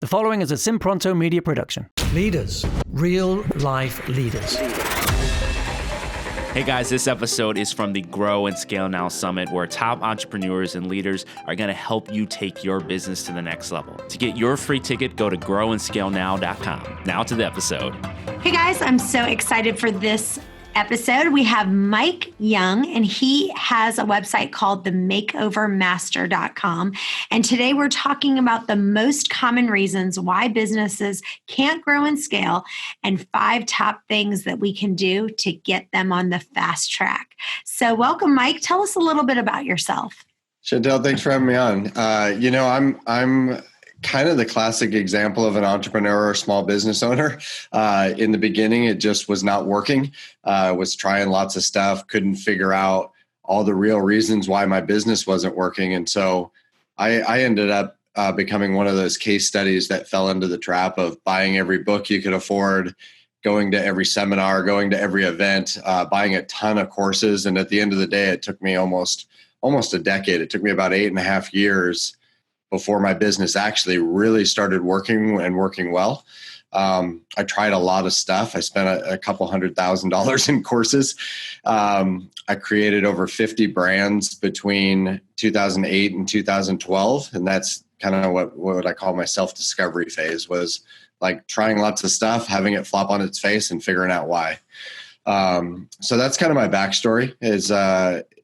The following is a Simpronto media production. Leaders, real life leaders. Hey guys, this episode is from the Grow and Scale Now Summit, where top entrepreneurs and leaders are going to help you take your business to the next level. To get your free ticket, go to growandscalenow.com. Now to the episode. Hey guys, I'm so excited for this episode. We have Mike Young, and he has a website called the Makeover And today we're talking about the most common reasons why businesses can't grow and scale, and 5 top things that we can do to get them on the fast track. So welcome, Mike. Tell us a little bit about yourself. Chantel, thanks for having me on. I'm kind of the classic example of an entrepreneur or small business owner. In the beginning, it just was not working. I was trying lots of stuff, couldn't figure out all the real reasons why my business wasn't working. And so I ended up becoming one of those case studies that fell into the trap of buying every book you could afford, going to every seminar, going to every event, buying a ton of courses. And at the end of the day, it took me almost a decade. It took me about 8.5 years before my business actually really started working and working well. I tried a lot of stuff. I spent a couple $100,000 in courses. I created over 50 brands between 2008 and 2012. And that's kind of what I call my self-discovery phase, was like trying lots of stuff, having it flop on its face and figuring out why. So that's kind of my backstory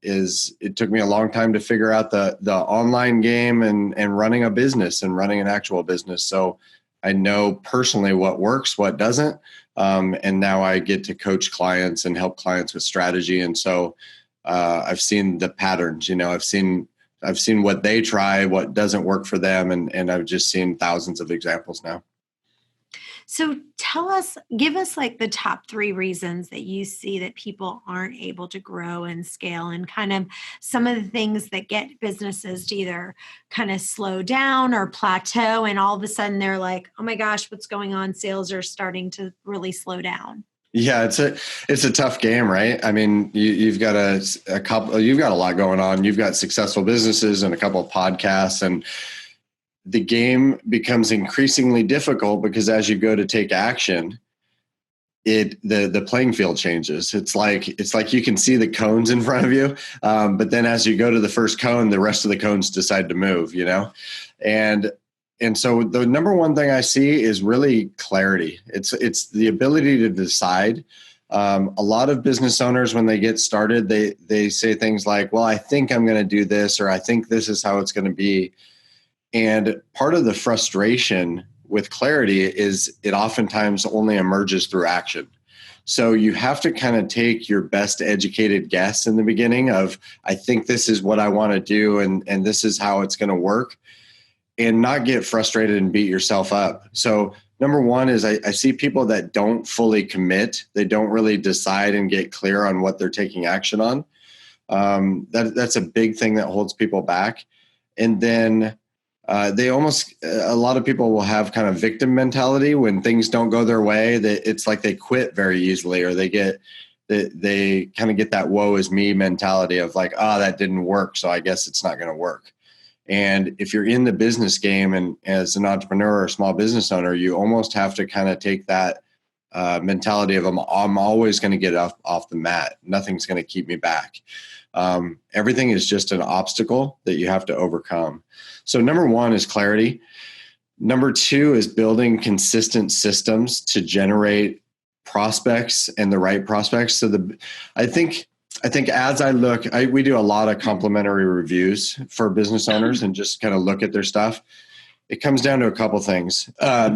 is it took me a long time to figure out the online game and running a business and running an actual business. So I know personally what works, what doesn't. And now I get to coach clients and help clients with strategy. And so I've seen the patterns, I've seen what they try, what doesn't work for them. And I've just seen thousands of examples now. So give us like the top 3 reasons that you see that people aren't able to grow and scale, and kind of some of the things that get businesses to either kind of slow down or plateau. And all of a sudden they're like, oh my gosh, what's going on? Sales are starting to really slow down. Yeah, it's a tough game, right? I mean, you've got you've got a lot going on. You've got successful businesses and a couple of podcasts, and the game becomes increasingly difficult because as you go to take action, the playing field changes. It's like you can see the cones in front of you, but then as you go to the first cone, the rest of the cones decide to move. And so the number one thing I see is really clarity. It's the ability to decide. A lot of business owners, when they get started, they say things like, "Well, I think I'm going to do this," or "I think this is how it's going to be." And part of the frustration with clarity is it oftentimes only emerges through action. So you have to kind of take your best educated guess in the beginning of, I think this is what I want to do and this is how it's going to work, and not get frustrated and beat yourself up. So number one is I see people that don't fully commit. They don't really decide and get clear on what they're taking action on. That's a big thing that holds people back. And then a lot of people will have kind of victim mentality when things don't go their way. It's like they quit very easily, or they kind of get that woe is me mentality of like, that didn't work, so I guess it's not going to work. And if you're in the business game and as an entrepreneur or small business owner, you almost have to kind of take that mentality of I'm always going to get off the mat. Nothing's going to keep me back. Everything is just an obstacle that you have to overcome. So number one is clarity. Number 2 is building consistent systems to generate prospects and the right prospects. So I think as I look, we do a lot of complimentary reviews for business owners and just kind of look at their stuff. It comes down to a couple things.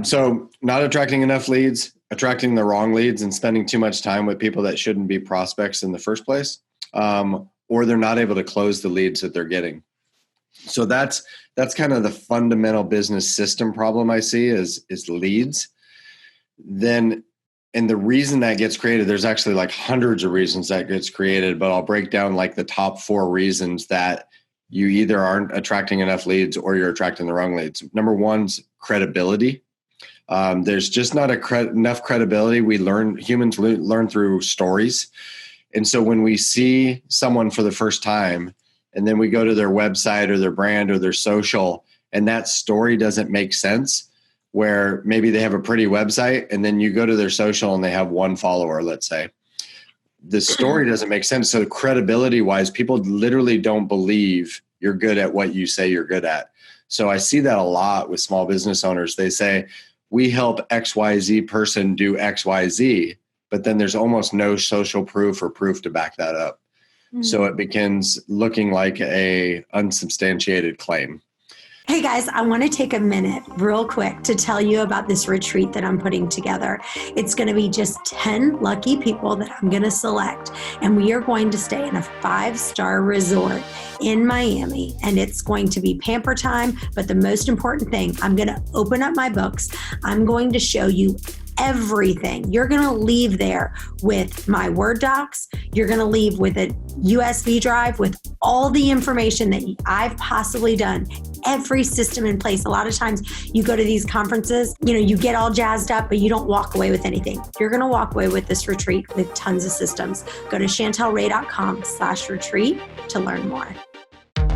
So not attracting enough leads, attracting the wrong leads, and spending too much time with people that shouldn't be prospects in the first place. Or they're not able to close the leads that they're getting. So that's kind of the fundamental business system problem I see is leads. Then, and the reason that gets created, there's actually like hundreds of reasons that gets created, but I'll break down like the top 4 reasons that you either aren't attracting enough leads or you're attracting the wrong leads. Number 1's credibility. There's just not enough credibility. Humans learn through stories. And so when we see someone for the first time, and then we go to their website or their brand or their social, and that story doesn't make sense, where maybe they have a pretty website and then you go to their social and they have 1 follower, let's say. The story doesn't make sense. So credibility wise, people literally don't believe you're good at what you say you're good at. So I see that a lot with small business owners. They say, we help XYZ person do XYZ, but then there's almost no social proof or proof to back that up. So it begins looking like a unsubstantiated claim. Hey guys, I want to take a minute real quick to tell you about this retreat that I'm putting together. It's going to be just 10 lucky people that I'm going to select, and we are going to stay in a 5-star resort in Miami, and it's going to be pamper time. But the most important thing, I'm going to open up my books. I'm going to show you everything. You're going to leave there with my Word docs. You're going to leave with a USB drive with all the information that I've possibly done, every system in place. A lot of times you go to these conferences, you get all jazzed up, but you don't walk away with anything. You're going to walk away with this retreat with tons of systems. Go to chantelray.com/retreat to learn more.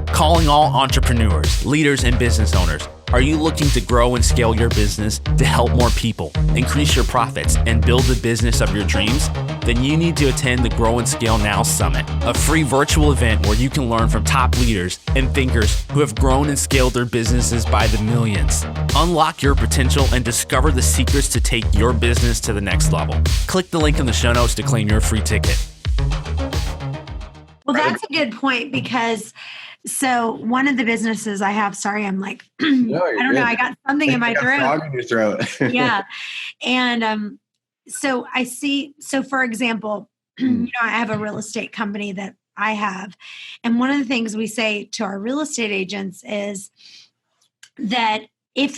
Calling all entrepreneurs, leaders, and business owners. Are you looking to grow and scale your business to help more people, increase your profits, and build the business of your dreams? Then you need to attend the Grow and Scale Now Summit, a free virtual event where you can learn from top leaders and thinkers who have grown and scaled their businesses by the millions. Unlock your potential and discover the secrets to take your business to the next level. Click the link in the show notes to claim your free ticket. Well, that's a good point, because so one of the businesses I have, sorry, I don't know, I got something in my throat. Frog in your throat. Yeah. And so I see, for example, I have a real estate company that I have. And one of the things we say to our real estate agents is that if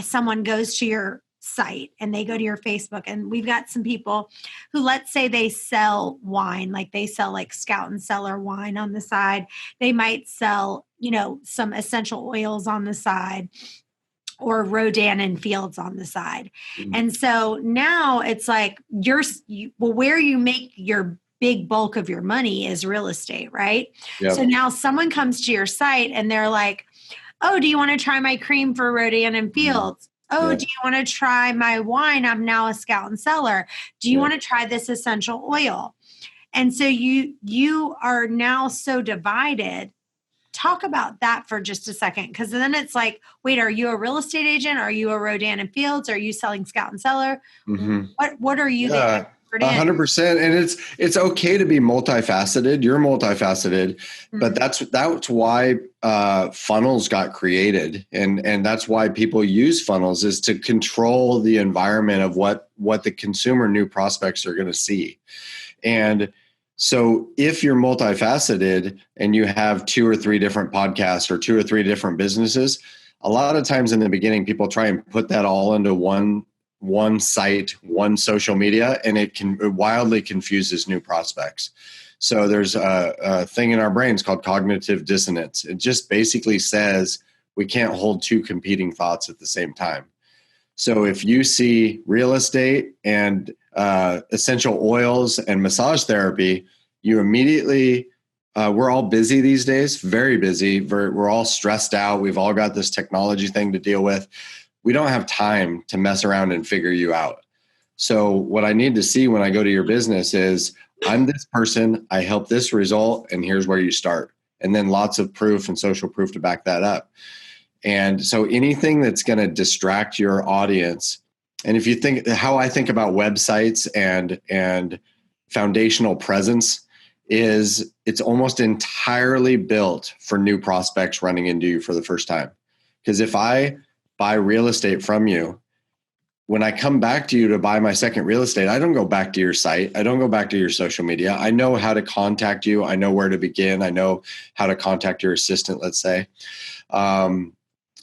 someone goes to your site and they go to your Facebook, and we've got some people who, let's say they sell wine, like they sell like Scout and Cellar wine on the side. They might sell, some essential oils on the side, or Rodan and Fields on the side. Mm-hmm. And so now it's like where you make your big bulk of your money is real estate, right? Yep. So now someone comes to your site and they're like, oh, do you want to try my cream for Rodan and Fields? Oh, yeah. Do you want to try my wine? I'm now a Scout and Cellar. Do you want to try this essential oil? And so you are now so divided. Talk about that for just a second, because then it's like, wait, are you a real estate agent? Are you a Rodan and Fields? Are you selling Scout and Cellar? Mm-hmm. What are you? Yeah. 100%. And it's okay to be multifaceted. You're multifaceted, mm-hmm. but that's why funnels got created. And that's why people use funnels, is to control the environment of what the consumer new prospects are going to see. And so if you're multifaceted and you have 2 or 3 different podcasts or 2 or 3 different businesses, a lot of times in the beginning, people try and put that all into one site, one social media, and it wildly confuses new prospects. So there's a thing in our brains called cognitive dissonance. It just basically says we can't hold 2 competing thoughts at the same time. So if you see real estate and essential oils and massage therapy, you immediately, we're all busy these days, very busy. We're all stressed out. We've all got this technology thing to deal with. We don't have time to mess around and figure you out. So what I need to see when I go to your business is, I'm this person, I help this result, and here's where you start. And then lots of proof and social proof to back that up. And so anything that's going to distract your audience, and if you think how I think about websites and foundational presence, is it's almost entirely built for new prospects running into you for the first time. Because if I buy real estate from you, when I come back to you to buy my second real estate, I don't go back to your site. I don't go back to your social media. I know how to contact you. I know where to begin. I know how to contact your assistant, let's say.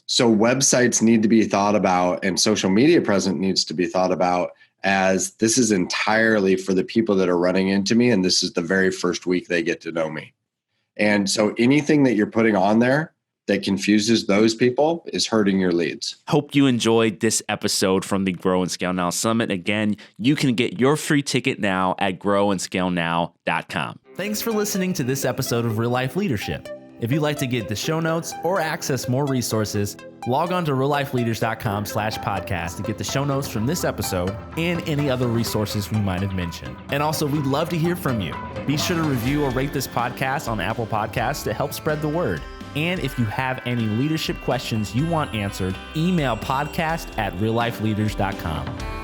So websites need to be thought about, and social media presence needs to be thought about as, this is entirely for the people that are running into me, and this is the very first week they get to know me. And so anything that you're putting on there that confuses those people is hurting your leads. Hope you enjoyed this episode from the Grow and Scale Now Summit. Again, you can get your free ticket now at growandscalenow.com. Thanks for listening to this episode of Real Life Leadership. If you'd like to get the show notes or access more resources, log on to reallifeleaders.com/podcast to get the show notes from this episode and any other resources we might have mentioned. And also, we'd love to hear from you. Be sure to review or rate this podcast on Apple Podcasts to help spread the word. And if you have any leadership questions you want answered, email podcast@reallifeleaders.com.